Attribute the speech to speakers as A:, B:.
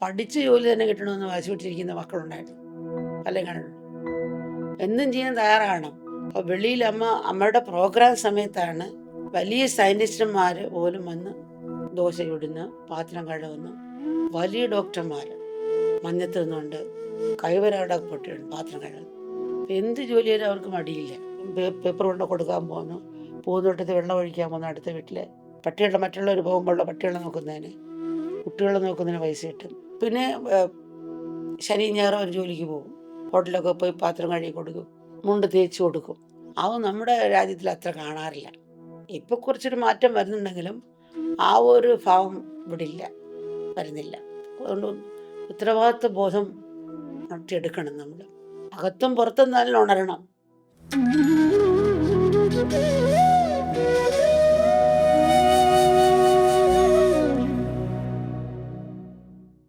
A: പഠിച്ച് ജോലി തന്നെ കിട്ടണമെന്ന് വാശി പിടിച്ചിരിക്കുന്ന മക്കളുണ്ടായിരുന്നു. പലരും കണ്ടിട്ടുണ്ട്. എന്തും ചെയ്യാൻ തയ്യാറാണ്. അപ്പോൾ വെളിയിൽ അമ്മയുടെ പ്രോഗ്രാം സമയത്താണ് വലിയ സയൻറ്റിസ്റ്റുമാർ പോലും വന്ന് ദോശ ചുടുന്നു, പാത്രം കഴുകുന്നു. വലിയ ഡോക്ടർമാർ മഞ്ഞത്ത് നിന്നുകൊണ്ട് കൈവരവിടെ പൊട്ടിയുണ്ട് പാത്രം കഴുകുന്നു. എന്ത് ജോലി ചെയ്താലും അവർക്ക് മടിയില്ല. പേപ്പർ കൊണ്ട് കൊടുക്കാൻ പോകുന്നു, പൂന്തോട്ടത്തിൽ വെള്ളം ഒഴിക്കാൻ പോകുന്നു, അടുത്ത വീട്ടിലെ പട്ടികളുടെ മറ്റുള്ളവർ പോകുമ്പോഴുള്ള പട്ടികളെ നോക്കുന്നതിന്, കുട്ടികളെ നോക്കുന്നതിന് പൈസ കിട്ടും. പിന്നെ ശനി ഞായറും ഒരു ജോലിക്ക് പോകും, ഹോട്ടലൊക്കെ പോയി പാത്രം കഴുകി കൊടുക്കും, മുണ്ട് തേച്ച് കൊടുക്കും. അത് നമ്മുടെ രാജ്യത്തിൽ അത്ര കാണാറില്ല. ഇപ്പോൾ കുറച്ചൊരു മാറ്റം വരുന്നുണ്ടെങ്കിലും ആ ഒരു ഭാവം ഇവിടെ ഇല്ല, വരുന്നില്ല. അതുകൊണ്ട് ഉത്തരവാദിത്വ ബോധം നടത്തിയെടുക്കണം. നമ്മൾ അകത്തും പുറത്തും നല്ല ഉണരണം.